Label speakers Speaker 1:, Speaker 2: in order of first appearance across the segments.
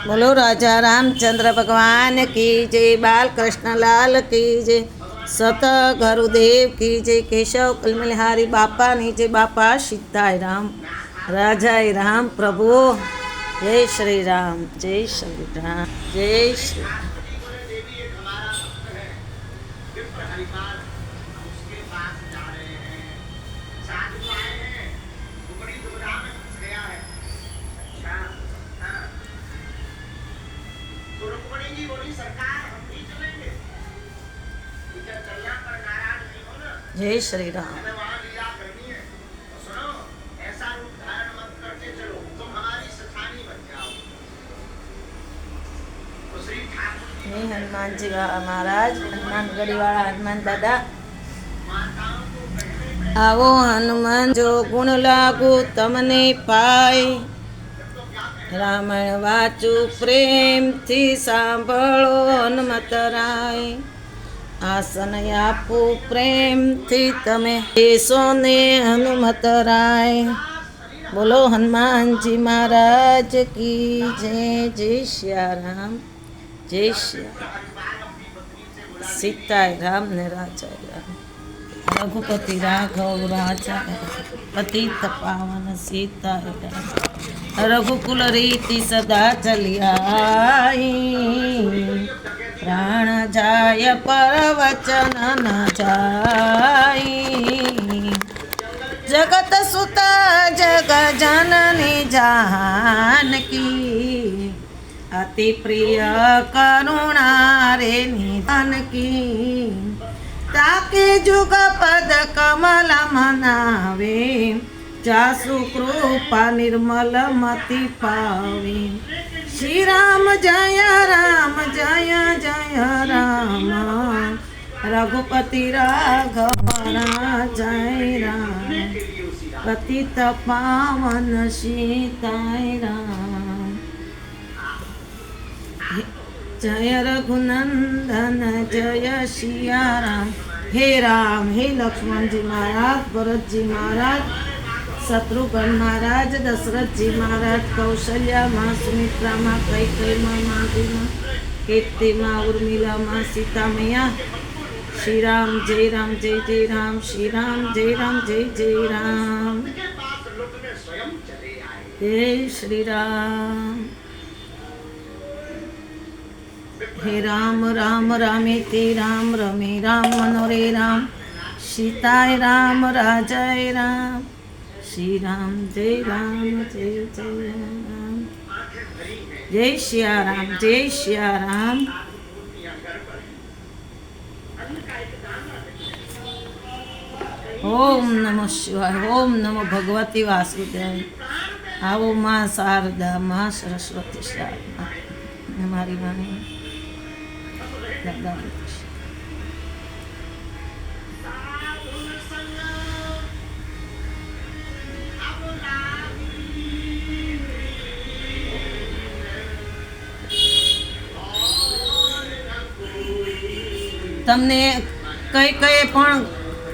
Speaker 1: बोलो राजा रामचंद्र भगवान की जय, बाल कृष्ण लाल की जय, सत गुरुदेव की जय, केशव कलमलहारी बापा नी जय, बापा सीताय राम, राजाय राम प्रभु। जय श्री राम, जय श्री राम, जय श्री राम। जय श्री राम। जय हनुमान जी महाराज, हनुमान गढ़ी वाला हनुमान दादा। आवो हनुमान जो गुण लागू तमने पाय, रामायण वाचू प्रेम थी सांभळो हनुमतराय, आसन आपू प्रेम थी तमे बेसो ने हनुमतराय। बोलो हनुमान जी महाराज की जय, जय श्री राम, जय श्री सीताय राम ने राजा राम, रघुपति राघव राजा पतित पावन सीताय राम, रघुकुल रीति सदा चली आई, प्राण जाय पर वचन न जाई, जगत सुत जग जननी जानकी, अति प्रिय करुणा रे निधन की, ताके जुग पद कमल मनावे, जासु कृपा निर्मल मति पावे। श्री राम जय राम, जय जय राम, रघुपति राघव जय राम, पतित पावन सीताय राम, जय रघुनंदन जय सिया राम। हे राम, हे लक्ष्मण जी महाराज, भरत जी महाराज, शत्रुघ्न महाराज, दशरथ जी महाराज, कौशल्या माँ, सुमित्रा माँ, कैकेयी माँ, माधवी माँ, कीर्ति माँ, उर्मिला माँ, सीता मैया। श्री राम जय राम, जय जय राम, श्री राम जय राम, जय जय राम, जय श्री राम। हे राम राम रामेति राम रमे राम मनोरे राम, सीताय राम राजाय राम, श्री राम जय राम, जय जय राम, जय श्या राम, जय श्या राम। ओम नमः शिवाय, ओम नमो भगवती वासुदेव। आओ माँ शारदा, माँ सरस्वती शारदा हमारी वाणी दादा। તમને કઈ કઈ પણ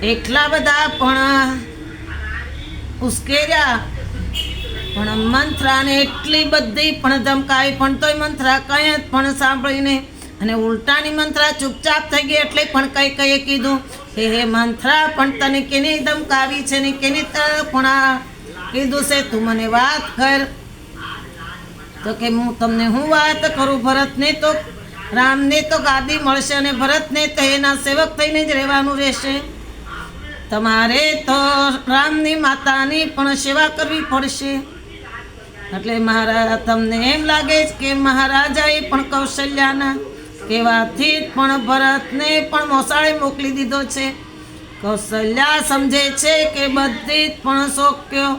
Speaker 1: એટલા બધા પણ ઉશ્કેર્યા, પણ મંત્રાને એટલી બધી પણ ધમકાવી, પણ તોય મંત્રા કંઈ પણ સાંભળીને અને ઉલટાની મંત્રા ચૂપચાપ થઈ ગઈ. એટલે પણ કઈ કઈએ કીધું કે હે મંત્રા, પણ તને કેની ધમકાવી છે ને કેની પણ કીધું છે, તું મને વાત કર. તો કે હું તમને હું વાત કરું, ભરતને તો રામને તો ગાદી મળશે અને ભરતને તો એના સેવક થઈને જ રહેવાનું રહેશે. તમારે તો રામની માતાની પણ સેવા કરવી પડશે. એટલે મહારાજ તમને એમ લાગે છે કે મહારાજાએ પણ કૌશલ્યાના કહેવાથી પણ ભરતને પણ મોસાળે મોકલી દીધો છે. કૌશલ્યા સમજે છે કે બધી જ પણ શોક્યો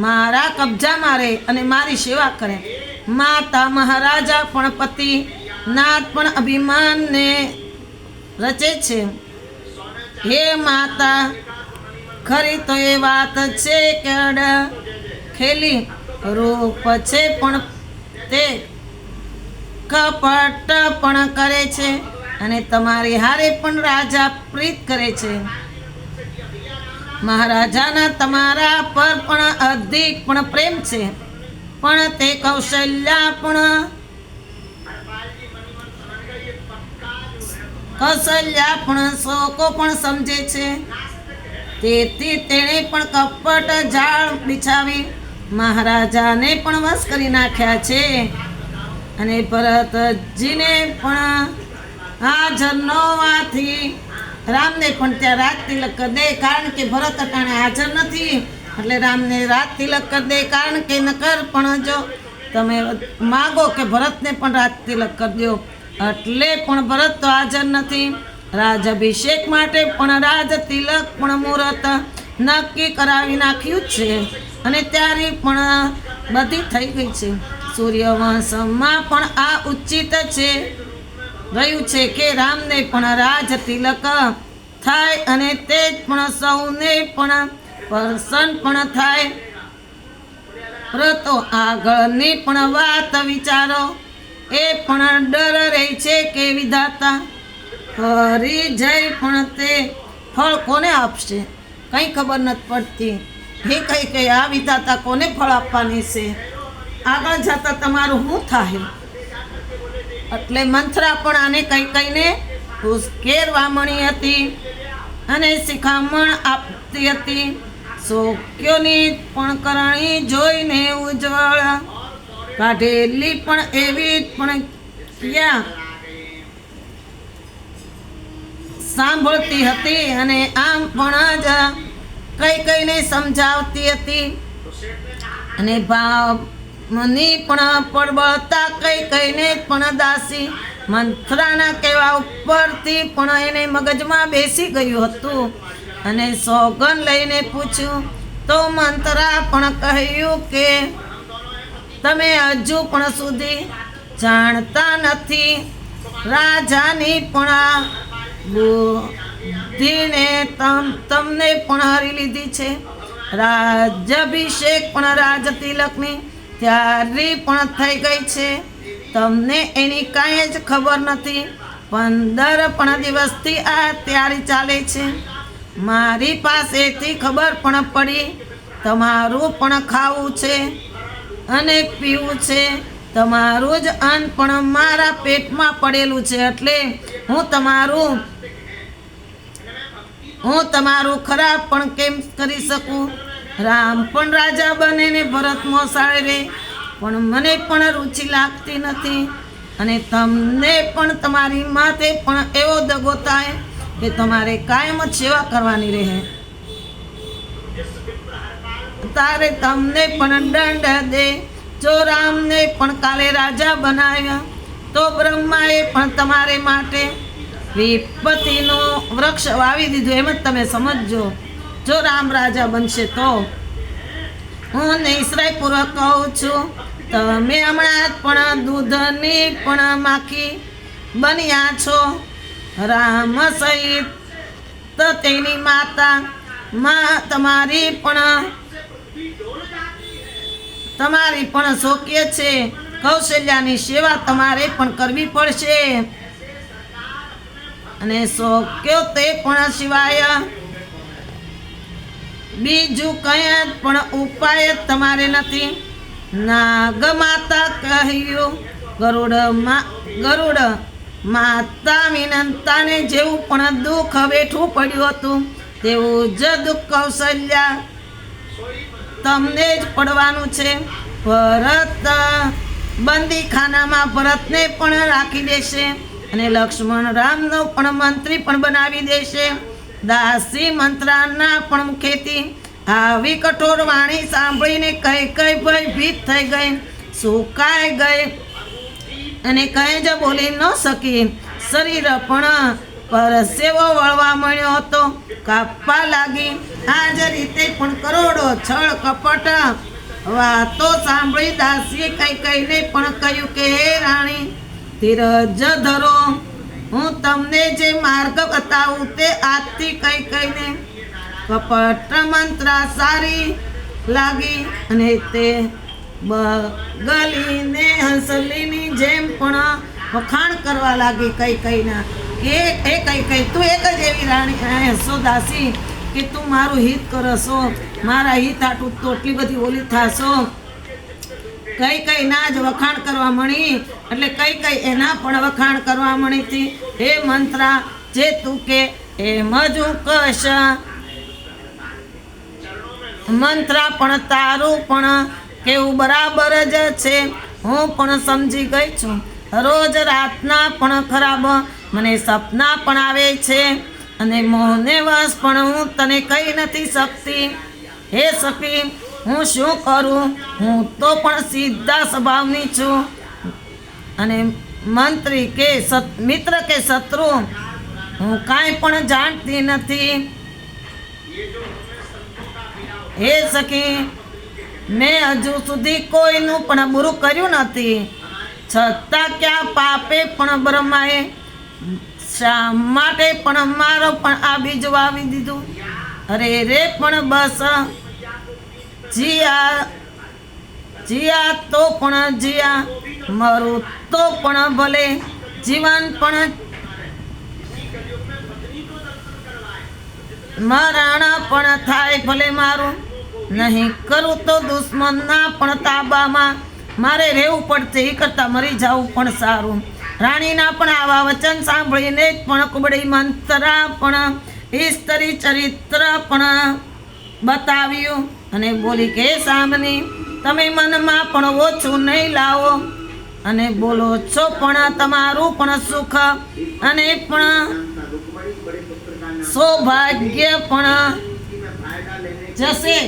Speaker 1: મારા કબજામાં રહે અને મારી સેવા કરે. માતા મહારાજા પણ પતિ નાથ પણ અભિમાનને રચે છે. હે માતા, ખરી તો એ વાત છે કે ખેલી રૂપ છે પણ તે કપટ પણ કરે છે અને તમારી હારે પણ રાજા પ્રીત કરે છે. મહારાજાના તમારા પર પણ અધિક પણ પ્રેમ છે, પણ તે કૌશલ્યા પણ શોકો પણ સમજે છે. તેથી તેણે પણ કપટ જાળ બિછાવી મહારાજાને પણ વશ કરી નાખ્યા છે. અને ભરતજીને પણ હાજર ન હોવાથી રામને પણ ત્યાં રાજ તિલક કરી દે, કારણ કે ભરત અટાણે હાજર નથી એટલે રામને રાજ તિલક કરી દે. કારણ કે નકર પણ જો તમે માગો કે ભરતને પણ રાજ તિલક કરી દો એટલે પણ ભરત તો હાજર નથી. રાજઅભિષેક માટે પણ રાજ તિલક પણ મુહૂર્ત નક્કી કરાવી નાખ્યું છે અને ત્યારે પણ બધી થઈ ગઈ છે. સૂર્યવંશમાં પણ આ ઉચિત છે રહ્યું છે કે રામને પણ રાજ તિલક થાય અને તે જ પણ સૌને પણ પ્રસન્ન પણ થાય. તો આગળની પણ વાત વિચારો, એ પણ ડર રહી છે કે વિધાતા ફરી જઈ પણ તે ફળ કોને આપશે કંઈ ખબર નથી પડતી. એ કઈ આ વિધાતા કોને ફળ આપવાની છે, આગળ જતા તમારું શું થાય. એટલે મંથરા પણ આને કહીને ઉશ્કેરવા મળી હતી અને શિખામણ આપતી હતી. શોક્યોની પણ કરણી જોઈને ઉજ્જવળ કાઢેલી પણ એવી પણ ક્યાં સાંભળતી હતી અને આમ પણ જ કહીને સમજાવતી હતી. અને ભાવની પણ પડબળતા કહીને પણ દાસી મંથરાના કહેવા ઉપરથી પણ એને મગજમાં બેસી ગયું હતું અને સોગન લઈને પૂછ્યું તો મંથરા પણ કહ્યું કે તમે હજુ પણ સુધી જાણતા નથી. રાજાની પણ બુદ્ધિને તમને પણ હરી લીધી છે. રાજ્યાભિષેક પણ રાજ તિલકની તૈયારી પણ થઈ ગઈ છે. તમને એની કાંઈ જ ખબર નથી. 15 પણ દિવસથી આ તૈયારી ચાલે છે. મારી પાસેથી ખબર પણ પડી. તમારું પણ ખાવું છે અને પીવું છે. તમારું જ અન્ન પણ મારા પેટમાં પડેલું છે. એટલે હું તમારું ખરાબ પણ કેમ કરી શકું. રામ પણ રાજા બને ને ભરત મોસાળે રહે, પણ મને પણ રુચિ લાગતી નથી. અને તમને પણ તમારી માથે પણ એવો દગો થાય કે તમારે કાયમ જ સેવા કરવાની રહે. તારે તમને પણ દંડ દે. જો રામને પણ કાલે રાજા બનાવ્યા તો બ્રહ્માએ પણ તમારે માટે વિપત્તિનું વૃક્ષ વાવી દીધું. એમ જ તમે સમજજો. જો રામ રાજા બનશે તો હું નિશ્ચયપૂર્વક કહું છું, તમે હમણાં જ પણ દૂધની પણ માખી બન્યા છો. રામ સહિત તેની માતા તમારી પણ શોક્ય છે. કૌશલ્યાની સેવા તમારે પણ કરવી પડશે. અને શોક્યો તે પણ સિવાય બીજું કંઈ પણ ઉપાય તમારે નથી. નાગમાતા કહ્યું, ગરુડ માતા વિનંતાને જેવું પણ દુઃખ વેઠવું પડ્યું હતું તેવું જ દુઃખ કૌશલ્યા તમને જ પડવાનું છે. ભરત બંદીખાનામાં ભરતને પણ રાખી દેશે અને લક્ષ્મણ રામનો પણ મંત્રી પણ બનાવી દેશે. દાસી મંત્રાના પણ મુખેથી આવી કઠોર વાણી સાંભળીને કઈ ભયભીત થઈ ગઈ, સુકાઈ ગઈ અને કંઈ જ બોલી ન શકી. શરીર પણ પરસેવો વળવા મળ્યો હતો, કાપવા લાગી. આ જ રીતે પણ કરોડો છળ કપટ વાતો સાંભળી દાસીએ કહીને પણ કહ્યું કે હે રાણી, ધીરજ ધરો. હું તમને જે માર્ગ બતાવું તે આજથી કહીને કપટ મંત્રા સારી લાગી અને તે બગલીને હંસલીની જેમ પણ વખાણ કરવા લાગી. કહીના કઈ તું એક જ એવી રાણી હસો દાસી કે તું મારું હિત કરશો, મારા હિત આટલું તો એટલી બધી ઓલી થાશો. કઈ કઈ ના જ વખાણ કરવા મળી, એટલે કઈ કઈ એના પણ વખાણ કરવા મળી હતી. હે મંત્રા, જે તું કે એમ જ હું કશ. મંત્રા, પણ તારું પણ કેવું બરાબર જ છે. હું પણ સમજી ગઈ છું. રોજ રાતના પણ ખરાબ મને સપના પણ આવે છે, અને મોહને વશ પણ હું તને કહી નથી શકતી. હે સખી, હું શું કરું? હું તો પણ સીધા સ્વભાવની છું, અને મંત્રી કે મિત્ર કે શત્રુ હું કાંઈ પણ જાણતી નથી. હે સખી, મેં હજુ સુધી કોઈનું પણ બુરું કર્યું નથી, છતાં ક્યાં પાપે પણ બ્રહ્માએ શા માટે પણ મારો પણ આ બીજ વાવી દીધું? અરે રે, પણ બસ જીયા તો પણ જીયા, મરું તો પણ ભલે. જીવન પણ મરણ પણ થાય ભલે મારું, નહીં કરું તો દુશ્મનના પણ તાબામાં મારે રહેવું પડશે. એ કરતાં મરી જવું પણ સારું. રાણીના પણ આવા વચન સાંભળીને પણ કુબડી મંત્રા પણ સ્ત્રી ચરિત્ર પણ બતાવ્યું, અને બોલી કે સામની, તમે મનમાં પણ ઓછું નહીં લાવો, અને બોલો છો પણ તમારું પણ સુખ અને પણ સૌભાગ્ય પણ જશે.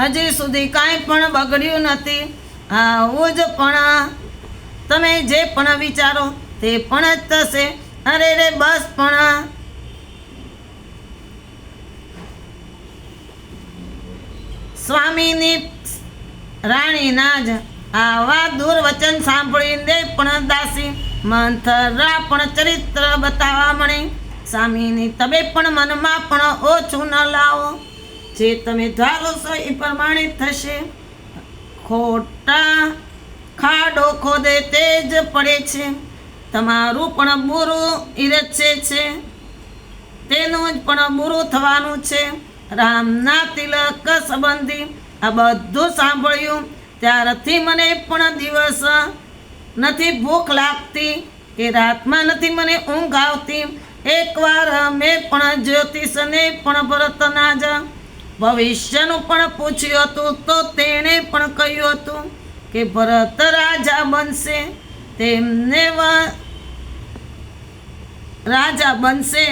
Speaker 1: હજી સુધી કાંઈ પણ બગડ્યું નથી. આવું જ પણ તમે જે પણ વિચારો તે પણ જ થશે. અરે રે બસ, પણ સ્વામીની રાણીના જ આવા દુર્વચન સાંભળીને પણ દાસી મંથરા પણ ચરિત્ર બતાવવા મળી. સ્વામીની તમે પણ મનમાં પણ ઓછું ન લાવો. જે તમે ધારો છો એ પ્રમાણે થશે. ખોટા ખાડો ખોદે તે જ પડે છે. તમારું પણ બુરું ઈરચે છે, તેનું જ પણ બુરું થવાનું છે. રામના તિલક સંબંધી આ બધું સાંભળ્યું ત્યારથી મને પણ દિવસ નથી ભૂખ લાગતી, કે રાતમાં નથી મને ઊંઘ આવતી. એકવાર મેં પણ જ્યોતિષને પણ ભરતના જ ભવિષ્યનું પણ પૂછ્યું હતું, તો તેણે પણ કહ્યું હતું કે ભરત રાજા બનશે, તેમને રાજા બનશે.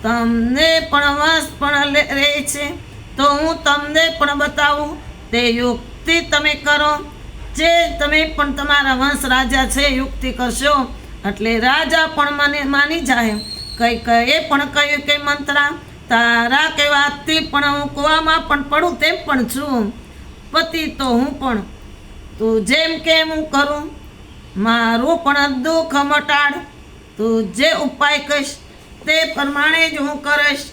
Speaker 1: તમને પણ વશ પણ રહે છે, તો હું તમને પણ બતાવું. તે યુક્તિ તમે કરો, જે તમે પણ તમારા વંશ રાજા છે યુક્તિ કરશો એટલે રાજા પણ મને માની જાય. કઈ કઈ પણ કહ્યું કે મંત્રા, તારા કહેવાથી પણ હું કૂવામાં પણ પડું તેમ પણ છું. પતિ તો હું પણ, તું જેમ કેમ હું કરું. મારું પણ દુઃખ મટાડ. તું જે ઉપાય કહીશ તે પ્રમાણે જ હું કરીશ.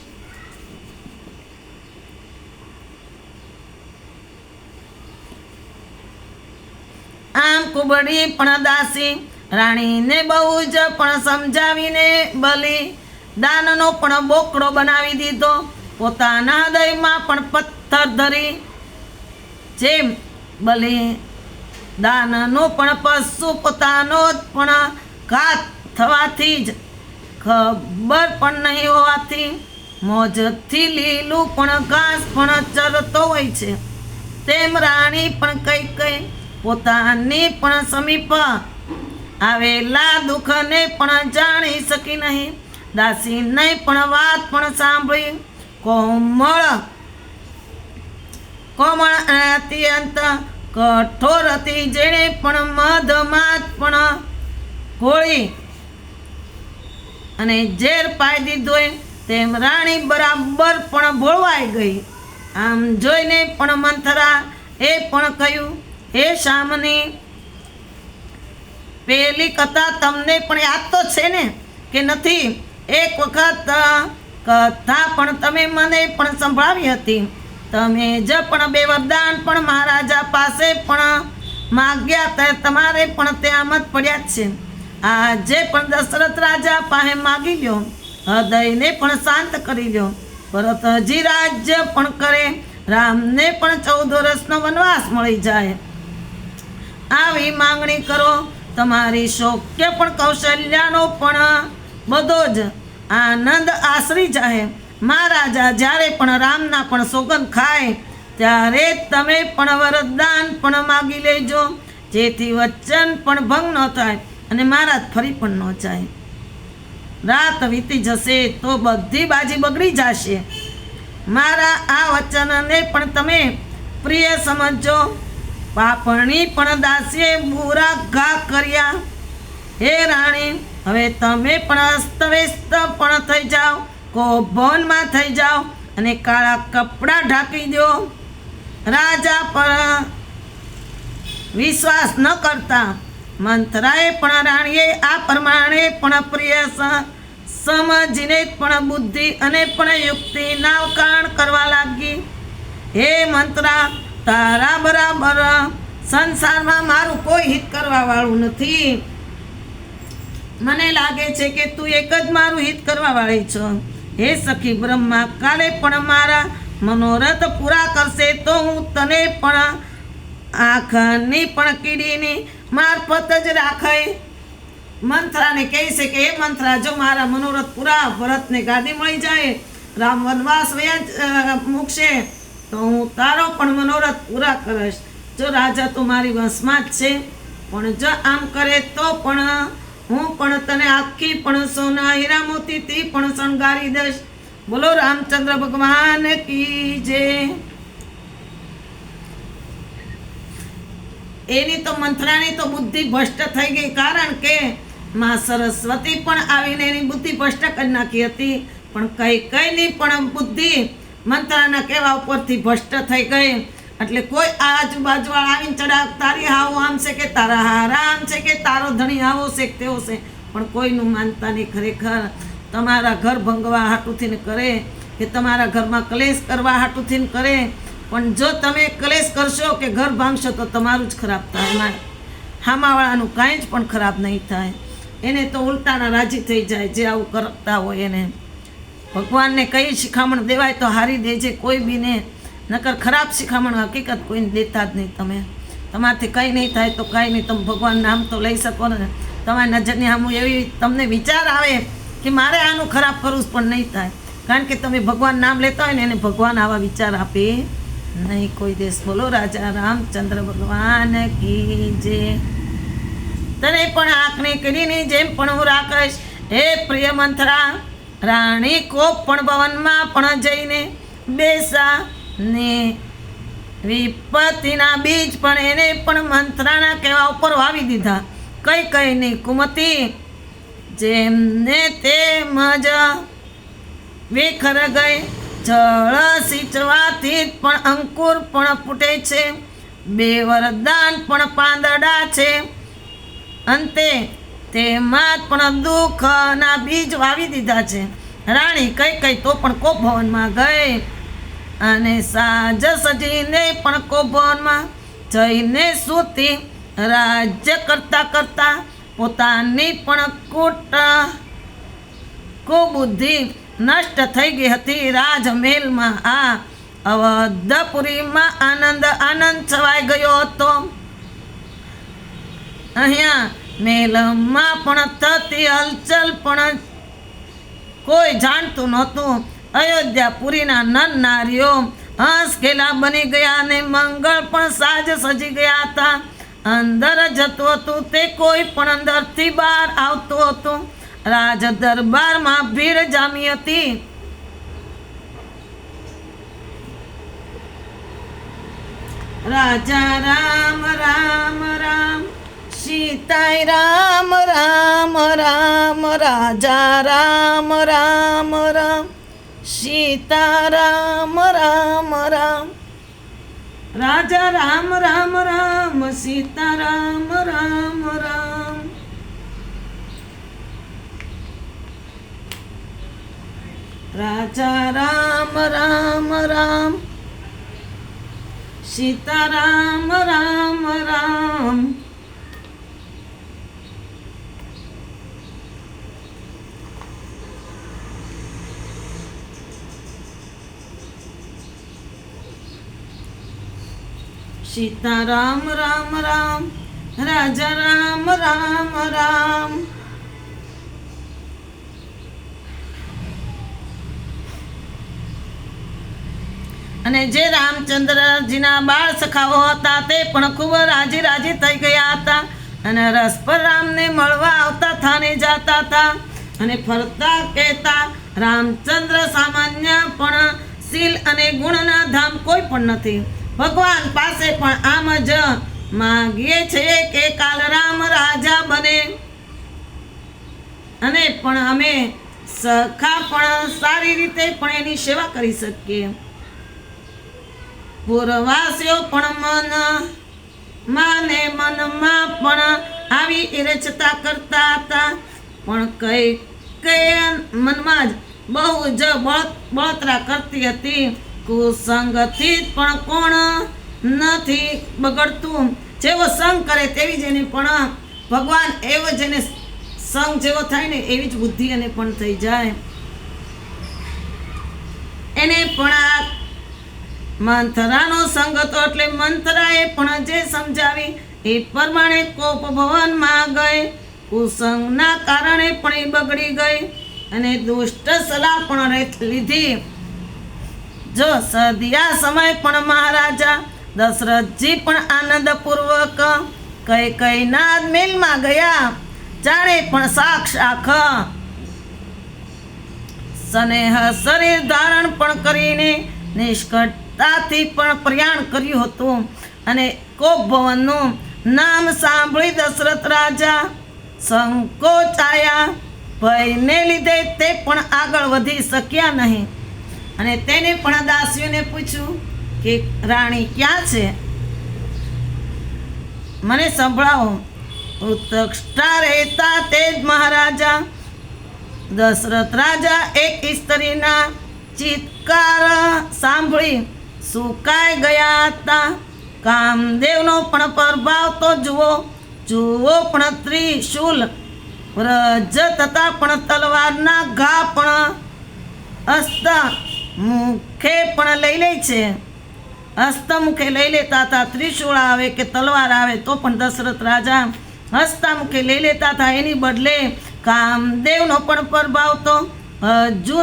Speaker 1: આમ કુબડી પણ દાસી રાણીને બહુ જ પણ સમજાવીને બલિ દાનનો પણ બોકડો બનાવી દીધો. પોતાના હૃદયમાં પણ પથ્થર ધરી, જેમ બલિ દાનનો પણ પશુ પોતાનો પણ ઘાત થવાથી જ ખબર પણ નહીં હોવાથી મોજથી લીલું પણ ઘાસ પણ ચરતો હોય છે, તેમ રાણી પણ કઈ કઈ પોતાની પણ સમીપ આવેલા દુઃખને પણ જાણી શકી નહીં. દાસીને પણ વાત પણ સાંભળી. કોમળ અત્યંત કઠોર હતી, જેણે પણ મધમાં પણ ઘોળી અને ઝેર પાઈ દીધો તેમ રાણી બરાબર પણ ભોળવાઈ ગઈ. આમ જોઈને પણ મંથરા એ પણ કહ્યું, હે શામની, પેલી કથા તમને પણ યાદ તો છે ને કે નથી? એક વખત કથા પણ તમે મને પણ સંભળાવી હતી. તમે જ પણ 2 વરદાન પણ મહારાજા પાસે પણ માગ્યા હતા, તમારે પણ તે આમ જ પડ્યા જ છે. આજે પણ દશરથ રાજા પાસે માગી લ્યો, હૃદયને પણ શાંત કરી લ્યો. ભરત હજી રાજ્ય પણ કરે, રામને પણ 14 વર્ષનો વનવાસ મળી જાય. આવી માંગણી કરો, તમારી શૌક્ય પણ કૌશલ્યાનો પણ બધો જ આનંદ આશરી જાય. મહારાજા જ્યારે પણ રામના પણ સોગંદ ખાય ત્યારે તમે પણ વરદાન પણ માગી લેજો, જેથી વચન પણ ભંગ ન થાય અને મહારાજ ફરી પણ ન જાય. રાત વીતી જશે તો બધી બાજી બગડી જશે. મારા આ વચનને પણ તમે પ્રિય સમજો. પાપણી પણ દાસીએ બુરા ઘા કર્યા. હે રાણી, હવે તમે પણ અસ્તવ્યસ્ત પણ થઈ જાઓ, કૌભાંડમાં થઈ જાઓ અને કાળા કપડાં ઢાંકી દો. રાજા પર વિશ્વાસ ન કરતા મંથરાએ પણ રાણીએ આ પ્રમાણે પણ પ્રિય સમજીને પણ બુદ્ધિ અને પણ યુક્તિના વખાણ કરવા લાગી. હે મંથરા, તારા બરાબર સંસારમાં મારું કોઈ હિત કરવા વાળું નથી. મને લાગે છે કે તું એક જ મારું હિત કરવા વાળી છો. હે સખી, બ્રહ્મા કાલે પણ મારા મનોરથ પૂરા કરશે તો હું તને પણ આંખની પણ કીડીની મારફત જ રાખે. મંથરાને કહે છે કે હે મંથરા, જો મારા મનોરથ પૂરા, ભરતને ગાદી મળી જાય, રામ વનવાસ મૂકશે તો હું તારો પણ મનોરથ પૂરા કરીશ. જો રાજા તો મારી વશમાં જ છે, પણ જો આમ કરે તો પણ હું પણ તને આખી પણ સોના હીરા મોતીથી પણ શણગારી દઈશ. બોલો રામચંદ્ર ભગવાન કી જય. એની તો મંથરાની તો બુદ્ધિ ભ્રષ્ટ થઈ ગઈ, કારણ કે માં સરસ્વતી પણ આવીને એની બુદ્ધિ ભ્રષ્ટ કરી નાખી હતી. પણ કઈની પણ બુદ્ધિ મંથરાના કહેવા ઉપરથી ભ્રષ્ટ થઈ ગઈ. એટલે કોઈ આજુબાજુવાળા આવીને ચડાવ, તારી હાવ આમ છે કે તારા હારા આમ છે કે તારો ધણી આવો છે કે તેવો છે, પણ કોઈનું માનતા નહીં. ખરેખર તમારા ઘર ભંગવા હાટુથી કરે કે તમારા ઘરમાં કલેશ કરવા હાટુથી કરે, પણ જો તમે કલેશ કરશો કે ઘર ભાંગશો તો તમારું જ ખરાબ થાય. હામાવાળાનું કાંઈ જ પણ ખરાબ નહીં થાય. એને તો ઉલટાના રાજી થઈ જાય જે આવું કરતા હોય એને. ભગવાનને કઈ શિખામણ દેવાય તો હારી દેજે કોઈ બીને, નકર ખરાબ શિખામણ હકીકત કોઈને દેતા જ નહીં. તમે તમારાથી કંઈ નહીં થાય તો કાંઈ નહીં, તમે ભગવાન નામ તો લઈ શકો ને. તમારી નજરની સામું એવી તમને વિચાર આવે કે મારે આનું ખરાબ કરવું પણ નહીં થાય, કારણ કે તમે ભગવાન નામ લેતા હોય ને એને ભગવાન આવા વિચાર આપે નહીં કોઈ દેશ. બોલો રાજા રામચંદ્ર ભગવાન કી જય. તને પણ આંખની કીડીની જેમ પણ હું રાખીશ. હે પ્રિય મંથરા, રાણી કોપ પણ ભવનમાં પણ જઈને બેસા ને વિપત્તિના બીજ પણ એને પણ મંથરાના કહેવા ઉપર વાવી દીધા. કઈ નહીં કુમતી, જેમને તેમ જ વિખર ગઈ. જળ સિંચવાથી પણ અંકુર પણ ફૂટે છે, 2 વરદાન પણ પાંદડા છે. અંતે તેમાં પણ દુઃખના બીજ વાવી દીધા છે. રાણી કઈ તો પણ કોપ ભવનમાં ગઈ અને સાજ સજીને પણ કોપ ભવનમાં જઈને સૂતી. રાજ્ય કરતા પોતાની પણ કુબુદ્ધિ નષ્ટ થઈ ગઈ હતી. રાજમહેલમાં આ અવધપુરીમાં આનંદ છવાઈ ગયો હતો. અહીંયા મહેલમાં પણ થતી હલચલ પણ કોઈ જાણતું નહોતું. અયોધ્યાપુરીના નર નારીઓ હંસખેલા બની ગયા અને મંગળ પણ સાજ સજી ગયા હતા. અંદર જતું હતું તે કોઈ પણ અંદરથી બહાર આવતું હતું. રાજ દરબારમાં ભીડ જામી હતી. રાજા રામ રામ રામ, સીતાય રામ રામ રામ, રાજા રામ રામ રામ, સીતારામ રામ રામ, રાજા રામ રામ રામ, સીતારામ રામ રામ. રાજા રામ રામ રામ, સીતારામ રામ રામ. સીતારામ રામ રામ, રાજા રામ રામ રામ. અને જે રામચંદ્રજીના બાળ સખાઓ હતા તે પણ ખૂબ રાજી રાજી થઈ ગયા હતા અને રસપર રામને મળવા આવતા થાને જતા હતા અને ફરતા કહેતા, રામચંદ્ર સામાન્ય પણ શીલ અને ગુણના ધામ કોઈ પણ નથી. ભગવાન પાસે પણ આમ જ માગીએ છીએ કે કાલ રામ રાજા બને અને પણ અમે સખા પણ સારી રીતે પણ એની સેવા કરી શકીએ. પૂર્વવાસીઓ પણ મનમાં પણ આવી ઈચ્છતા કરતા હતા, પણ કઈ મનમાં જ બહુ જ બળતરા કરતી હતી. કુસંગથી પણ કોણ નથી બગડતું, જેવો સંગ કરે તેવી જ એને પણ ભગવાન એવો જ એને સંગ જેવો થાય ને એવી જ બુદ્ધિ એને પણ થઈ જાય. એને પણ આ મંથરાનો સંગ હતો એટલે મંથરાએ પણ જે સમજાવી એ પ્રમાણે કોપ ભવનમાં ગઈ. કુસંગના કારણે પણ એ બગડી ગઈ અને દુષ્ટ સલાહ પણ લીધી. જો સદિયા સમય પણ મહારાજા દશરથજી પણ આનંદપૂર્વક કૈકેયીના મહેલમાં ગયા, જાણે પણ સાક્ષાત સ્નેહ શરીર ધારણ પણ કરીને નિષ્કટતાથી પણ પ્રયાણ કર્યું હતું. અને કોપ ભવનનું નામ સાંભળી દશરથ રાજા સંકોચાયા. ભયને લીધે તે પણ આગળ વધી શક્યા નહીં અને તેને પણ દાસીઓને પૂછ્યું કે રાણી ક્યાં છે, મને સંભળાવો. ઉત્કંઠા રહેતા તે જ મહારાજા દશરથ રાજા એક સ્ત્રીના ચિત્કાર સાંભળી સુકાઈ ગયા હતા. કામદેવનો પણ પ્રભાવ તો જુઓ પણ ત્રિશૂલ વ્રજ તથા પણ તલવારના ઘા પણ હસ્ત મુખે પણ લઈ લે છે. હસ્તમુખે લઈ લેતા હતા. ત્રિશૂળ આવે કે તલવાર આવે તો પણ દશરથ રાજા હસ્તમુખે લઈ લેતા હતા. એની બદલે કામદેવનો પણ પ્રભાવ તો હજુ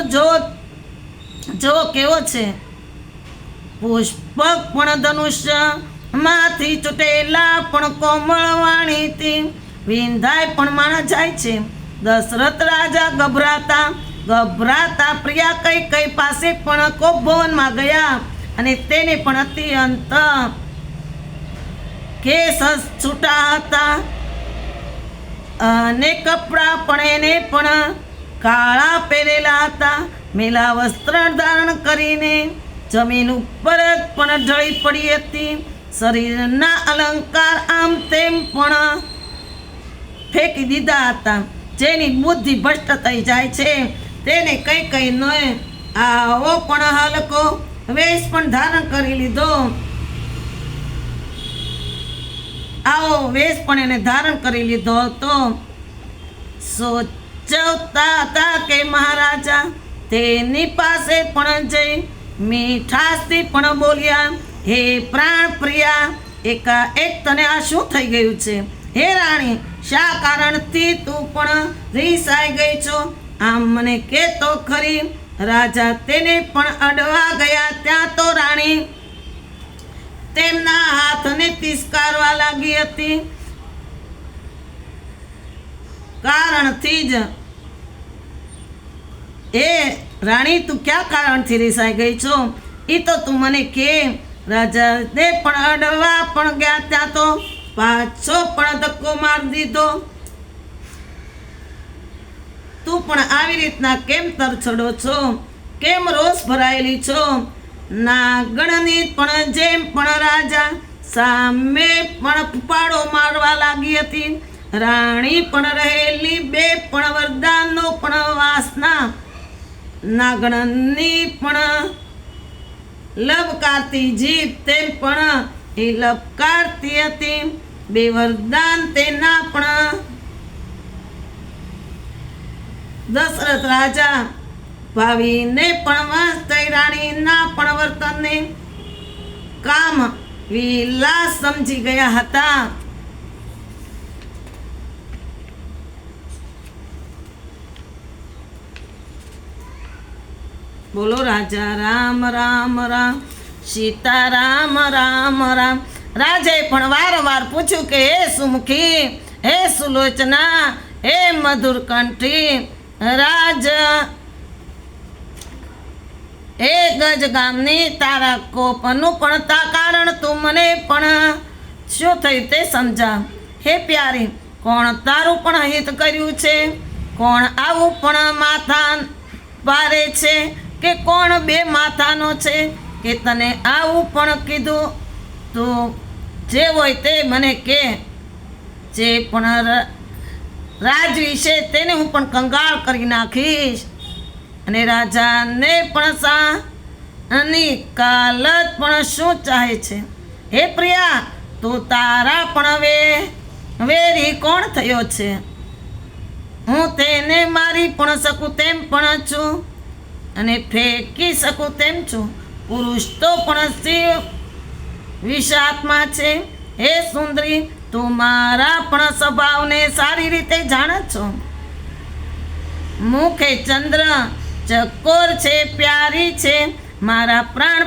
Speaker 1: જો કેવો છે. પુષ્પક પણ ધનુષ્ય માંથી ચૂટેલા પણ કોમળ વાણીથી વિંધાય પણ માણા જાય છે. દશરથ રાજા ગભરાતા પ્રિયા કૈકેયી પાસે પણ કોપ ભવનમાં ગયા અને તેને પણ અત્યંત કેસ છૂટા હતા અને કપડાં પણ એને પણ કાળા પહેરેલા હતા. મેલા વસ્ત્ર ધારણ કરીને જમીન ઉપર જ પણ ઢળી પડી હતી. શરીરના અલંકાર આમ તેમ પણ ફેંકી દીધા હતા. જેની બુદ્ધિ ભ્રષ્ટ થઈ જાય છે તેને કઈ ન આવો પણ હલકો વેશ પણ ધારણ કરી લીધો. આવો વેશ પણ એને ધારણ કરી લીધો હતો. સોચતા હતા કે મહારાજા તેની પાસે પણ જઈ મીઠાશથી પણ બોલ્યા, હે પ્રાણ પ્રિયા, એકાએક તને આ શું થઈ ગયું છે? હે રાણી, શા કારણથી તું પણ રીસાઈ ગઈ છો? આમ મને કે તો ખરી. રાજા તેને પણ અડવા ગયા ત્યાં તો રાણી તેમના હાથને તિસ્કારવા લાગી હતી. કારણથી જ એ રાણી, તું ક્યાં કારણથી રીસાઈ ગઈ છો એ તો તું મને કે. રાજાને પણ અડવા પણ ગયા ત્યાં તો પાછો પણ ધક્કો મારી દીધો. તું પણ આવી રીતના કેમ તરછડો છો? કેમ રોષ ભરાયેલી છો? નાગણની પણ જેમ પણ રાજા સામે પણ ફૂપાડો મારવા લાગી હતી. રાણી પણ રહેલી બે પણ વરદાનનો પણ વાસના નાગણની પણ લબકારતી જીભ તેમ પણ એ લબકારતી હતી. બે વરદાન તેના પણ દશરથ રાજા ભાવીને પણ વાંચતી રાણીના પણ વર્તનને કામ વિલાસ સમજી ગયા હતા. બોલો રાજા રામ રામ રામ, સીતા રામ રામ રામ. રાજાએ પણ વારંવાર પૂછ્યું કે હે સુમુખી, હે સુલોચના, હે મધુર કંઠી રાજ, હે ગજ ગામની તારા કોપનું પણ કારણ તું મને પણ શું થયું તે સમજા. હે પ્યારી, કોણ તારું પણ હિત કર્યું છે? કોણ આવું પણ માથા પારે છે? કે કોણ બે માથાનો છે કે તને આવું પણ કીધું? તું જે હોય તે મને કે. જે પણ રાજ વિશે તેને હું પણ કંગાળ કરી નાખીશ. અને રાજાને પણ સાની કાલત પણ શું ચાહે છે? હે પ્રિયા, તું તારા પણ વેરી કોણ થયો છે? હું તેને મારી પણ શકું તેમ પણ છું અને ફેંકી શકું તેમ છું. પુરુષ તો પણ શિવ વિષાત્મા છે. હે સુંદરી, તું મારા પણ સ્વભાવને સારી રીતે જાણે છો. મુખે ચંદ્ર ચકોર છે, પ્યારી છે. મારા પ્રાણ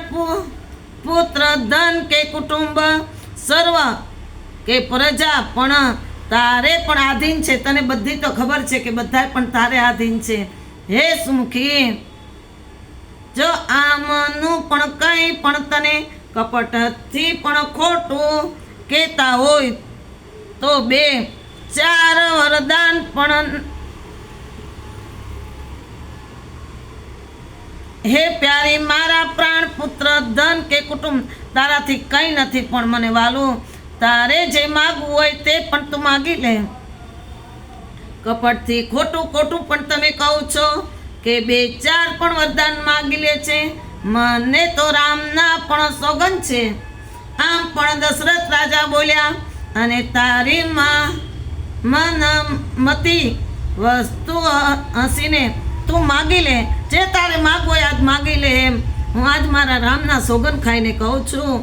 Speaker 1: પુત્ર ધન કે કુટુંબ સર્વ કે પ્રજા પણ તારે પણ આધીન છે. તને બધી તો ખબર છે કે બધા પણ તારે આધીન છે. હે સુમુખી, જો આમનું પણ કંઈ પણ તને કપટથી પણ ખોટું કહેતા હોય તો 2-4 વરદાન પણ. હે પ્યારી, મારા પ્રાણ પુત્ર ધન કે કુટુંબ તારાથી કંઈ નથી, પણ મને વાલું તારે જે માગવું હોય તે પણ તું માગી લે. કપટથી ખોટું પણ તમે કહો છો કે 2-4 પણ વરદાન માગી લે છે. મને તો રામના પણ સોગંદ છે. આમ પણ દશરથ રાજા બોલ્યા, અને તારી મનમતી વસ્તુ હસીને તું માગી લે. જે તારે માગવું હોય આજ માગી લે. એમ હું આજ મારા રામના સોગંદ ખાઈને કહું છું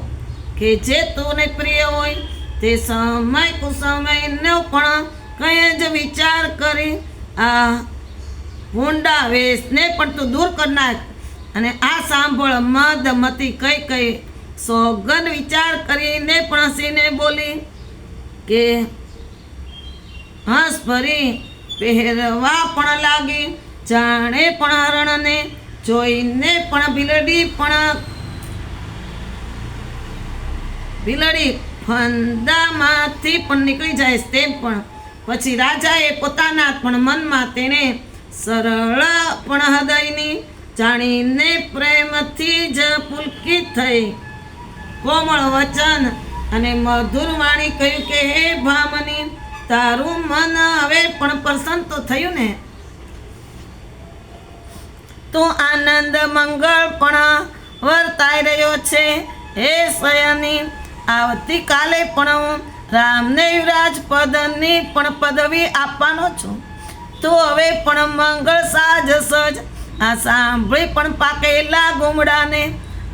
Speaker 1: કે જે તુને પ્રિય હોય તે સમય કુસમયનો પણ કંઈ જ વિચાર કરી આ ભૂંડા વેશને પણ તું દૂર કરી નાખ. અને આ સાંભળ મદમતી કઈ સોગંદ વિચાર કરીને પણ હસીને બોલી કે હંસ ભરી પહેરવા પણ લાગી. જાણે પણ હરણને જોઈને પણ ભીલડી ફંદામાંથી પણ નીકળી જાય તેમ. પણ પછી રાજાએ પોતાના પણ મનમાં તેને સરળ પણ હૃદયની જાણીને પ્રેમથી જ પુલકિત થઈ કોમળ વચન અને મધુર વાણી કહ્યું કે હે ભામની, તારું મન હવે પણ પ્રસન્ન તો થયું ને? તો આનંદ મંગળ પણ વર્તાઈ રહ્યો છે. હે સયની, આવતીકાલે પણ હું રામને યુવરાજ પદની પણ પદવી આપવાનો છું. તો હવે પણ મંગળ સાજ સજ. આ સાંભળી પણ પાકેલા ગુમડાને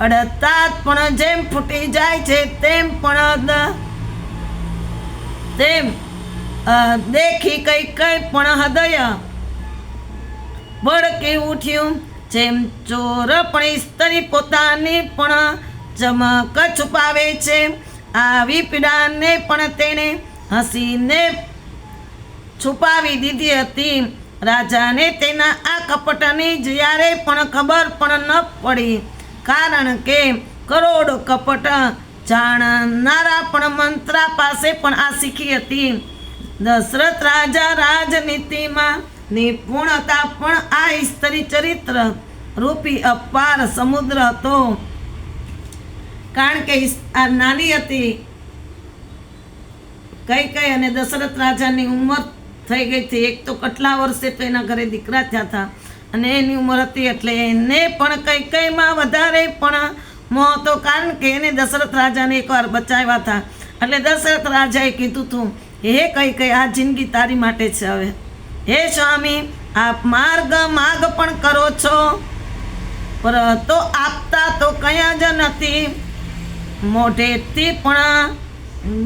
Speaker 1: અડતા પણ જેમ ફૂટી જાય છે તેમ પણ દેખી કઈ પણ હૃદય ભડકી ઉઠ્યું. જેમ ચોર પણ સ્ત્રી પોતાની પણ ચમક છુપાવે છે, આવી પીડાને પણ તેણે હસીને છુપાવી દીધી હતી. રાજાને તેના આ કપટની જ્યારે પણ ખબર પણ ન પડી, કારણ કે કરોડો કપટ જાણનારા પણ મંત્રા પાસે પણ આ શીખી હતી. દશરથ રાજા રાજનીતિમાં નિપુણતા પણ આ સ્ત્રી ચરિત્ર રૂપી અપાર સમુદ્ર હતો. કારણ કે આ નાની હતી કઈ અને દશરથ રાજાની ઉંમર થઈ ગઈ હતી. એક તો કેટલા વર્ષે તો એના ઘરે દીકરા થયા હતા અને એની ઉંમર હતી એટલે એને પણ કઈમાં વધારે પણ મોહ હતો. કારણ કે એને દશરથ રાજાને એકવાર બચાવ્યા હતા. એટલે દશરથ રાજાએ કીધું હતું, હે કઈ આ જિંદગી તારી માટે છે. હવે હે સ્વામી, આપ માર્ગ પણ કરો છો પર તો આપતા તો કયા જ નથી. મોઢેથી પણ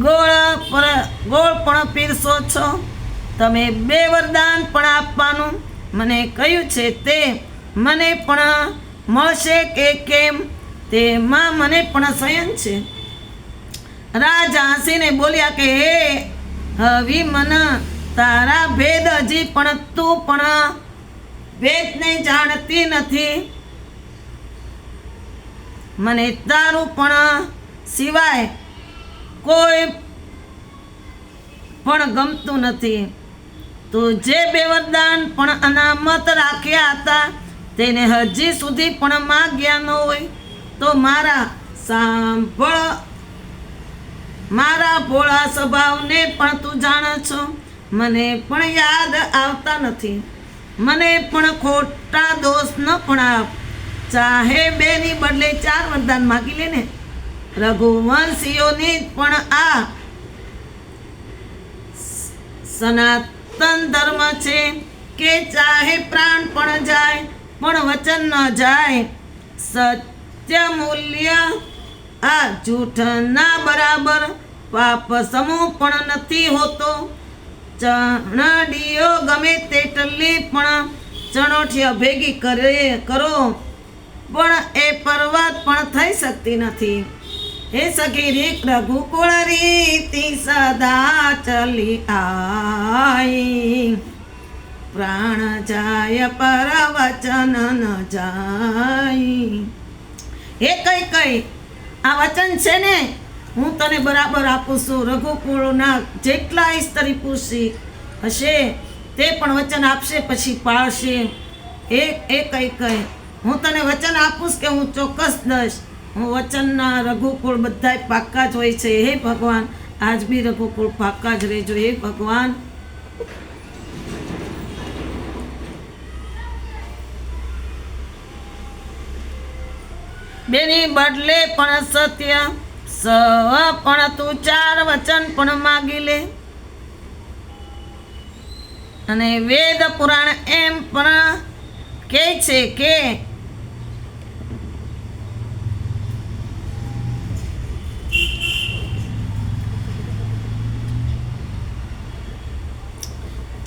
Speaker 1: ગોળ પણ પીરસો છો. તમે 2 વરદાન પણ આપવાનું મને કહ્યું છે તે મને પણ મળશે કે કેમ તેમાં મને પણ શયન છે. રાજા હસીને બોલ્યા કે હે હવી મન, તારા ભેદ હજી પણ તું પણ ભેદને જાણતી નથી. મને તારું પણ સિવાય કોઈ પણ ગમતું નથી. તું જે 2 વરદાન પણ અનામત રાખ્યા હતા તેને હજી સુધી પણ માગ્યા ન હોય તો મારા ભોળા સ્વભાવને પણ તું જાણે છો. મને પણ યાદ આવતા નથી. મને પણ ખોટા દોષ ન પણ આપ. ચાહે 2 ની બદલે 4 વરદાન માગી લે ને. રઘુવંશીઓની પણ આ સનાતન ધર્મ છે કે ચાહે પ્રાણ પણ જાય પણ વચન ન જાય. સત્ય મૂલ્ય આ જૂઠના બરાબર પાપ સમૂહ પણ નથી હોતો. ચણડીઓ ગમે તેટલી પણ ચણોઠિયા ભેગી કરો પણ એ પર્વત પણ થઈ શકતી નથી. હે સખી રીત રઘુકુળ રીતિ સદા ચલી આઈ. પ્રાણ જાય પર વચન ન જાય. હે કઈ આ વચન છે ને હું તને બરાબર આપું છું. રઘુકુળના જેટલા સ્ત્રી પુરુષી હશે તે પણ વચન આપશે પછી પાળશે. એ કઈ હું તને વચન આપું કે હું ચોક્કસ દઈશ. હું વચનના રઘુકુળ બધા પાક્કા જ હોય છે. હે ભગવાન, આજ બી રઘુકુળ પાક્કા જ રહેજો. હે ભગવાન, બેની બદલે પણ સત્ય પણ તું 4 વચન પણ માગી લે. અને વેદ પુરાણ એમ પણ કહે છે કે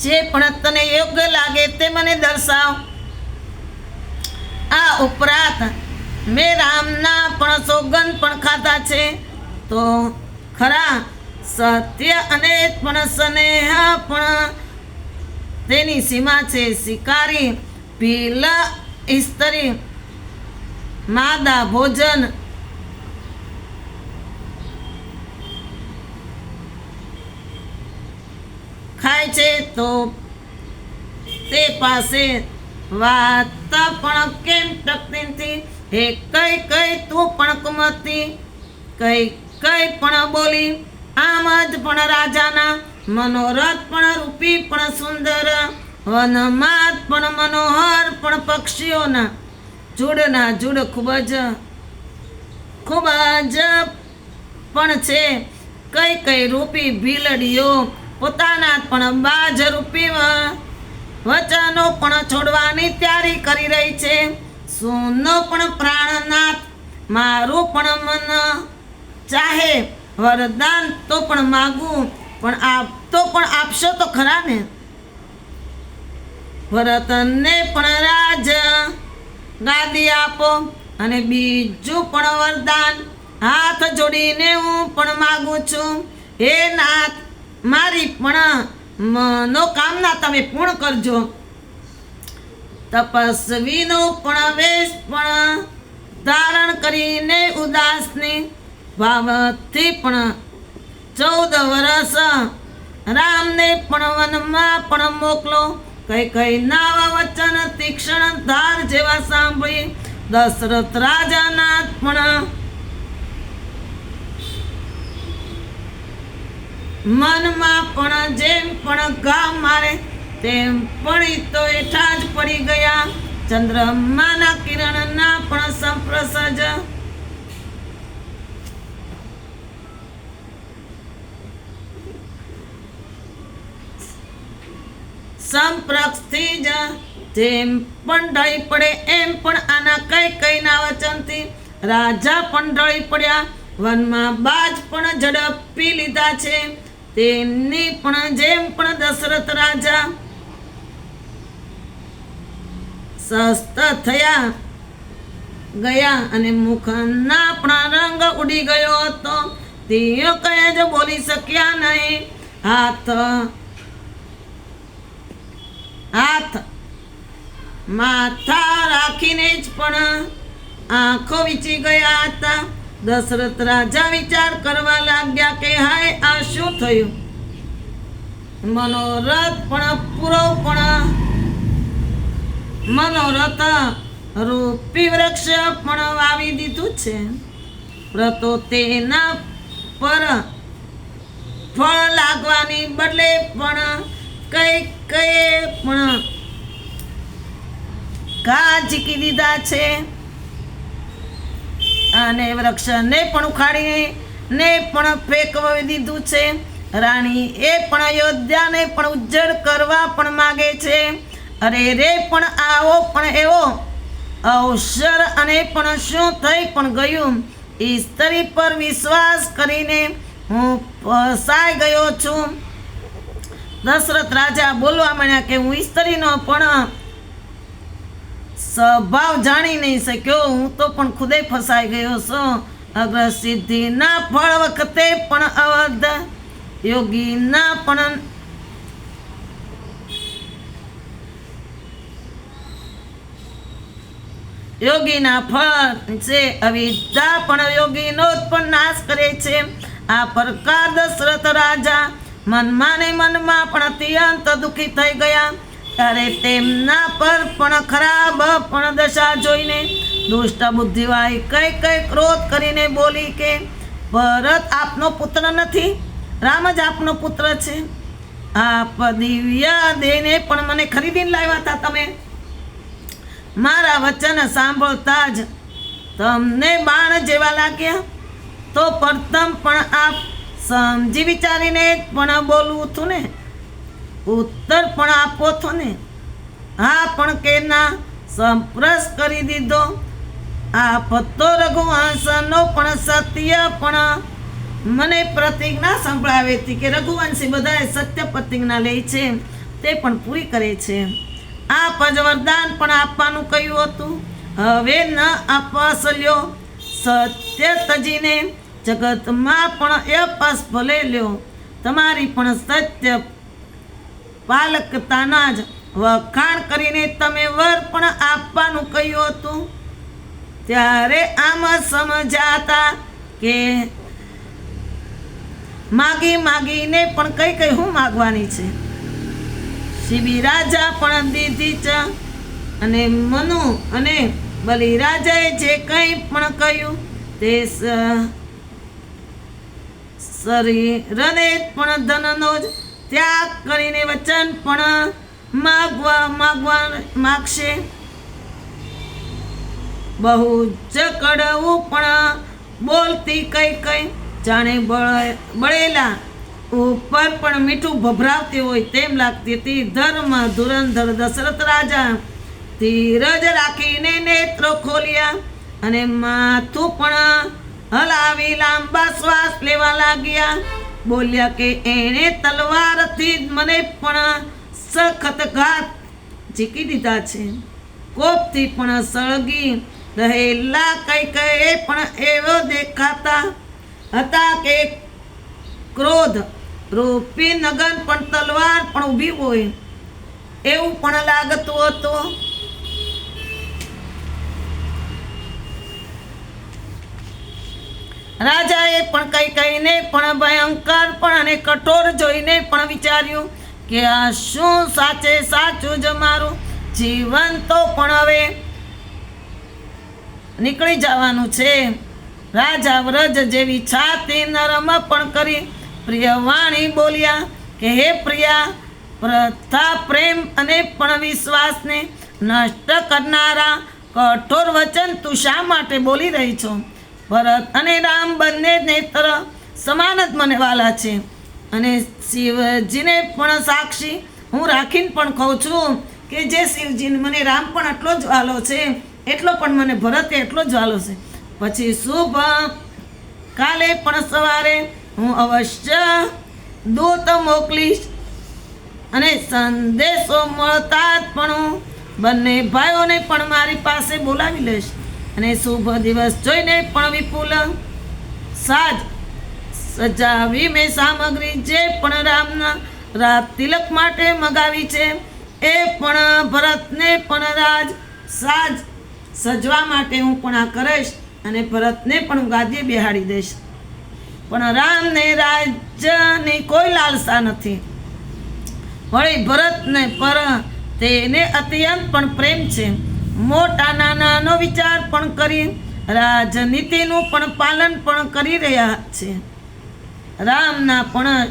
Speaker 1: જે પણ તને યોગ્ય લાગે તે મને દર્શાવ. આ ઉપરાંત મેં રામના પણ સોગંદ પણ ખાધા છે તો ખરા. સત્ય અને પણ સ્નેહ પણ તેની સીમા છે. શિકારી ભીલ સ્ત્રી માદા ભોજન ખાય છે તો તે પાસે વાત પણ કેમ ટકતી નથી. હે કઈ તું પણ કુમતી કઈ પણ બોલી. આમ જ પણ રાજાના મનોરથ પણ રૂપી પણ સુંદર. વનમાં પણ મનોહર પણ પક્ષીઓના જુડના જુડ ખૂબ જ પણ છે. કઈ રૂપી ભીલડીઓ પોતાના પણ બાજ રૂપી વચનો પણ છોડવાની તૈયારી કરી રહી છે. સોનો પણ પ્રાણનાથ મારું પણ મન ચાહે વરદાન તો પણ માગું પણ આપશો તો ખરા ને. ભરતને પણ રાજ ગાદી આપો અને બીજું પણ વરદાન હાથ જોડીને હું પણ માગું છું. હે નાથ, મારી પણ મનોકામના તમે પૂર્ણ કરજો. તપસ્વીનો પણ વેશ પણ ધારણ કરીને ઉદાસની ભાવથી પણ 14 વર્ષ રામને પણ વનમાં પણ મોકલો. કઈ નાવા વચન તીક્ષ્ણ ધાર જેવા સાંભળી દશરથ રાજાના પણ મનમાં પણ જેમ પણ ઘા મારે તેમ પડી તો એઠા જ પડી ગયા. ચંદ્રમાના કિરણના પણ સંપ્રસજ સંપ્રક્ષથી જ જેમ પણ ઢળી પડે એમ પણ આના કઈ ના વચનથી રાજા પણ ઢળી પડ્યા. વનમાં બાજ પણ ઝડપી લીધા છે તેની પણ જેમ પણ દશરથ રાજા સસ્ત થયા ગયા અને મુખના પણ રંગ ઉડી ગયો હતો. તેઓ કઈ જ બોલી શક્યા નહીં. હાથ માથા રાખીને જ પણ આંખો વીંચી ગયા હતા. દશરથ રાજા વિચાર કરવા લાગ્યા કે હાય આ શું થયું. મનોરથ પણ પૂરો પણ મનોરથ રૂપી વૃક્ષ પણ વાવી દીધું છે, તો તેના પર ફળ લાગવાની બદલે પણ કઈ પણ ઘા ઝીકી દીધા છે અને વૃક્ષને પણ ઉખાડીને પણ ફેંકવી દીધું છે. રાણી એ પણ અયોધ્યાને પણ ઉજ્જડ કરવા પણ માગે છે. અરે રે પણ આવો પણ એવો અવસર અને પણ શું થઈ પણ ગયું. સ્ત્રી પર વિશ્વાસ કરીને હું ફસાઈ ગયો છું. દશરથ રાજા બોલવા માંડ્યા કે હું સ્ત્રીનો પણ સ્વભાવ જાણી નહીં શક્યો. હું તો પણ ખુદે ફસાઈ ગયો છું. અગ્ર સિદ્ધિના ફળ વખતે પણ અવધ યોગીના પણ યોગીના ફળ છે. અવિદ્યા પણ યોગીનો પણ નાશ કરે છે. આ પ્રકાર દશરથ રાજા મનમાં ને મનમાં પણ અત્યંત દુઃખી થઈ ગયા. ત્યારે તેમના પર પણ ખરાબ પણ દશા જોઈને દુષ્ટ બુદ્ધિવાળી કઈ ક્રોધ કરીને બોલી કે ભરત આપનો પુત્ર નથી, રામ જ આપનો પુત્ર છે. આપ દિવ્ય દેને પણ મને ખરીદીને લાવ્યા હતા. તમે મારા વચન સાંભળતા જ તમને બાણ જેવા લાગ્યા. તો પ્રથમ પણ આપ સમજી વિચારીને પણ બોલવું હતું ને, ઉત્તર પણ આપો છો ને. હા પણ કે ના સંપ્રસ કરી દીધો. આપ તો રઘુવંશનો પણ સત્ય પણ મને પ્રતિજ્ઞા સંભળાવી હતી કે રઘુવંશી બધાએ સત્ય પ્રતિજ્ઞા લે છે તે પણ પૂરી કરે છે. આપ જ વરદાન પણ આપવાનું કહ્યું હતું. હવે ન આપસલ્યો સત્ય તજીને જગતમાં પણ અપસ ભલે લ્યો. તમારી પણ સત્ય પાલકતાના જ વખાણ કરીને તમે વર પણ આપવાનું કહ્યું હતું. ત્યારે આમ સમજાતા કે માગીને પણ કઈ હું માગવાની છે. શિબી રાજા પણ દીધી છે અને મનુ અને બલિ રાજાએ જે કંઈ પણ કહ્યું તે શરીરને પણ ધનનો જ ત્યાગ કરીને વચન પણ માગશે. બહુ જ કડવું પણ બોલતી કઈ જાણે બળેલા ઉપર પણ મીઠું ભભરાવતી હોય તેમ લાગતી હતી. ધર્મ ધુરંધર દશરથ રાજા ધીરજ રાખીને નેત્રો ખોલ્યા અને માથું પણ હલાવી લાંબા શ્વાસ લેવા લાગ્યા. બોલ્યા કે એણે તલવારથી મને પણ સખત ઘાત ઝીકી દીધા છે. કોપથી પણ સળગી રહેલા કઈ પણ એવો દેખાતા હતા કે ક્રોધ રૂપી નગન પણ તલવાર પણ ઊભી હોય એવું પણ લાગતું હતું. રાજાએ પણ કઈને પણ ભયંકર પણ અને કઠોર જોઈને પણ વિચાર્યું કે આ શું સાચે સાચું જ મારું જીવન તો પણ હવે નીકળી જવાનું છે. રાજા વ્રજ જેવી છાતી નરમ પણ કરી પ્રિય વાણી બોલ્યા કે હે પ્રિયા, પ્રથા પ્રેમ અને પણ વિશ્વાસને નષ્ટ કરનારા કઠોર વચન તું શા માટે બોલી રહી છો? ભરત અને રામ બંને નેત્ર સમાન જ મને વાલા છે અને શિવજીને પણ સાક્ષી હું રાખીને પણ કહું છું કે જે શિવજીને મને રામ પણ એટલો જ વાલો છે એટલો પણ મને ભરત એટલો જ વાલો છે. પછી શુભ કાલે પણ સવારે હું અવશ્ય દૂત મોકલીશ અને સંદેશો મળતા જ પણ હું બંને ભાઈઓને પણ મારી પાસે બોલાવી લઈશ અને શુભ દિવસ જોઈને પણ વિપુલ સાજ સજાવી મેં સામગ્રી જે પણ રામના રાત તિલક માટે મગાવી છે એ પણ ભરતને પણ રાજ સાજ સજવા માટે હું પણ આ કરીશ અને ભરતને પણ હું ગાદીએ બેહાડી દઈશ. પણ રામને રાજ્યની કોઈ લાલસા નથી. વળી ભરતને પર તેને અત્યંત પણ પ્રેમ છે. મોટા નાનાનો વિચાર પણ કરી રાજનીતિનું પણ પાલન પણ કરી રહ્યા છે. રામના પણ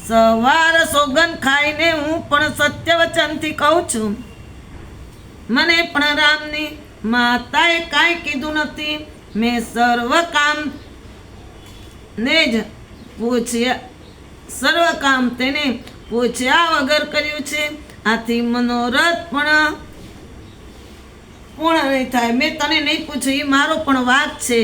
Speaker 1: સવાર સોગન ખાઈને હું પણ સત્ય વચનથી કહું છું. મને પણ રામની માતાએ કાંઈ કીધું નથી. મેં સર્વ કામ તેને પૂછ્યા વગર કર્યું છે. આથી મનોરથ પણ પૂર્ણ નહીં થાય. મેં તને નહીં પૂછ્યું, એ મારો પણ વાક છે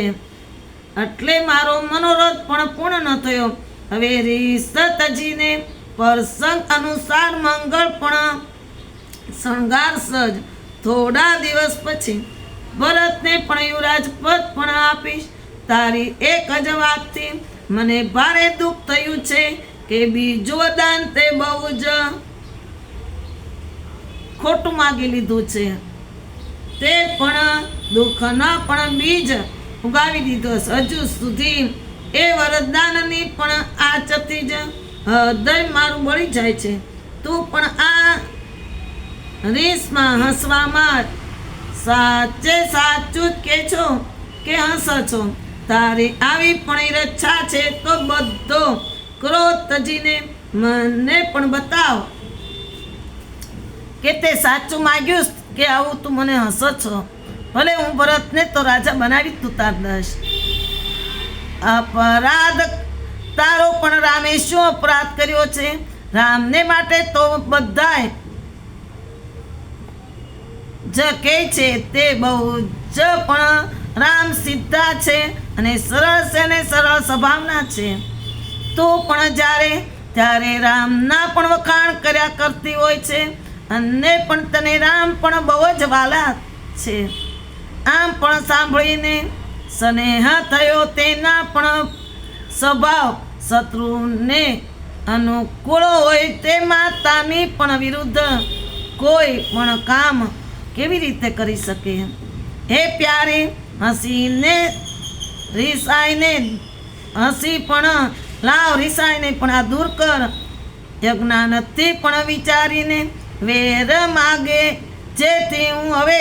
Speaker 1: એટલે મારો મનોરથ પણ પૂર્ણ ન થયો. હવે રીસતજીને પ્રસંગ અનુસાર મંગળ પણ શણગાર સજ. થોડા દિવસ પછી ભરતને પણ યુવરાજ પદ પણ આપીશ. તારી એક જ વાતથી મને ભારે દુઃખ થયું છે કે બીજું વરદાન તે બહુ જ ખોટું માગી લીધું છે. તે પણ દુઃખના પણ બીજ ઉગાવી દીધો. હજુ સુધી એ વરદાનની પણ આચથી જ હૃદય મારું બળી જાય છે. તું પણ આ રીસમાં હસવામાં સાચે સાચું જ કે છો કે હસ છો? તારી આવી પણ ઈચ્છા છે તો બધો ક્રોધ તજીને મને પણ બતાવ કે તે સાચું માગ્યું કે આવું તું મને હસ છો? ભલે હું ભરતને તો રાજા બનાવી તું તાર દઈશ. અપરાધ તારો પણ રામે શું અપરાધ કર્યો છે? રામને માટે તો બધાય જ કહે છે તે બહુ જ પણ રામ સીધા છે અને સરળ છે અને સરળ સ્વભાવના છે. તું પણ જ્યારે ત્યારે રામના પણ વખાણ કર્યા કરતી હોય છે અને પણ તને રામ પણ બહુ જ વાલા છે. આમ પણ સાંભળીને સ્નેહ થયો. તેના પણ સ્વભાવ શત્રુને અનુકૂળ હોય તે માતાની પણ વિરુદ્ધ કોઈ પણ કામ કેવી રીતે કરી શકે? હે પ્યારી, હસીને રીસાઈને હસી પણ લાવ, રીસાઈને પણ આ દૂર કર. યજ્ઞાનથી પણ વિચારીને વેર માગે જેથી હું હવે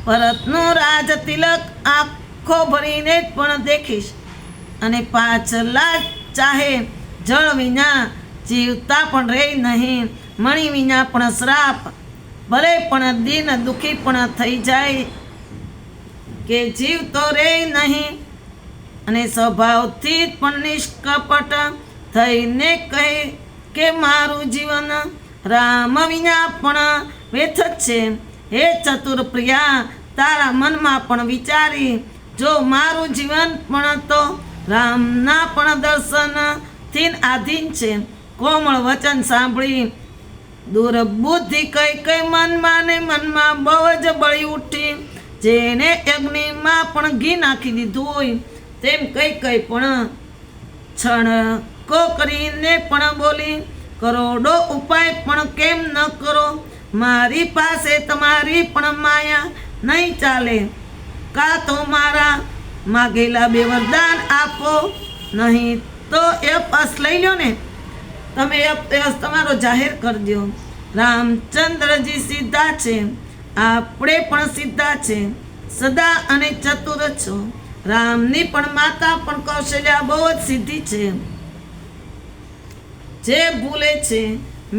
Speaker 1: ભરતનો રાજ તિલક આંખો ભરીને પણ દેખીશ અને પાછલા ચાહે જળ વિના જીવતા પણ રહે નહીં, મણી વિના પણ શ્રાપ, ભલે પણ દિન દુઃખી પણ થઈ જાય કે જીવ તો રહે નહીં. અને સ્વભાવથી પણ નિષ્કપટ થઈને કહે કે મારું જીવન રામ વિના પણ વ્યર્થ જ છે. હે ચતુર પ્રિયા, તારા મનમાં પણ વિચારી જો મારું જીવન પણ તો રામના પણ દર્શનથી આધીન છે. કોમળ વચન સાંભળી દુર્બુદ્ધિ કઈ કઈ મનમાં ને મનમાં બહુ જ બળી ઉઠી. જેને અગ્નિમાં પણ ઘી નાખી દીધું હોય તેમ કઈ કઈ પણ છણકો કરીને પણ બોલી, કરોડો ઉપાય પણ કેમ ન કરો? મારી પાસે તમારી પણ માયા નહીં ચાલે. કાં તો મારા માગેલા બે વરદાન આપો, નહીં તો એ પાસ લઈ લો ને. તમે અભ્યાસ તમારો જાહેર કરી દો. રામચંદ્રજી સીધા છે, આપણે પણ સીધા છે, સદા અને ચતુર છો. રામની પણ માતા પણ કૌશલ્યા બહુ જ સીધી છે. જે ભૂલે છે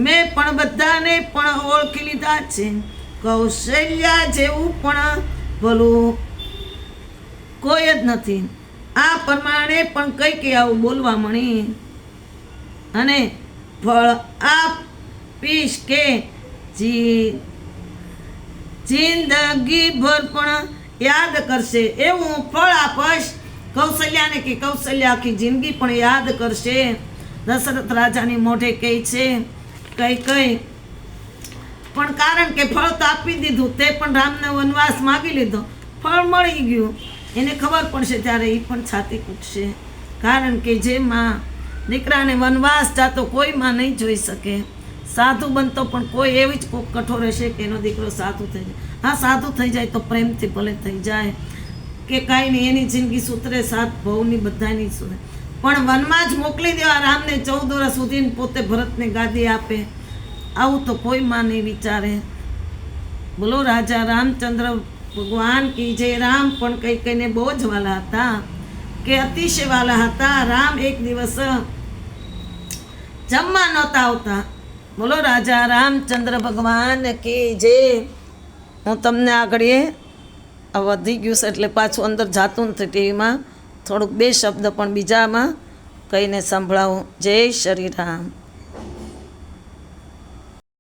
Speaker 1: મેં પણ બધાને પણ ઓળખી લીધા છે. કૌશલ્યા જેવું પણ ભલું કોઈ જ નથી. આ પ્રમાણે પણ કઈ કે આવું બોલવા મળી અને ફળ આપીશ કે જિંદગી ભર પણ યાદ કરશે. એવું ફળ આપીશ કૌશલ્યાને કે કૌશલ્યા આખી જિંદગી પણ યાદ કરશે. દશરથ રાજાની મોઢે કહે છે કઈ પણ કારણ કે ફળ તો આપી દીધું, તે પણ રામને વનવાસ માગી લીધો, ફળ મળી ગયું. એને ખબર પડશે ત્યારે એ પણ છાતી કૂટશે. કારણ કે જે માં દીકરાને વનવાસ જાતો કોઈ માં નહીં જોઈ શકે. સાધુ બનતો પણ કોઈ એવી જ કોક કઠોર હશે કે એનો દીકરો સાધુ થઈ જાય. હા, સાધુ થઈ જાય તો પ્રેમથી ભલે થઈ જાય કે કાંઈ નહીં, એની જિંદગી સુધરે, સાત ભવની બધાની સુધરે. પણ વનમાં જ મોકલી દેવા રામને 14 વર્ષ સુધી, પોતે ભરતને ગાદી આપે, આવું તો કોઈ માં નહીં વિચારે. બોલો રાજા રામચંદ્ર ભગવાન કી જય. રામ પણ કઈ કઈને બહુ જ વાલા હતા કે અતિશય વાલા હતા. રામ એક દિવસ જમવા નહોતા આવતા. બોલો રાજા રામચંદ્ર ભગવાન કી જય. હું તમને આગળ આ વધી ગયું છે એટલે પાછું અંદર જાતું નથી ટીવીમાં, થોડુંક 2 શબ્દ પણ બીજામાં કહીને સંભળાવું. જય શ્રી રામ.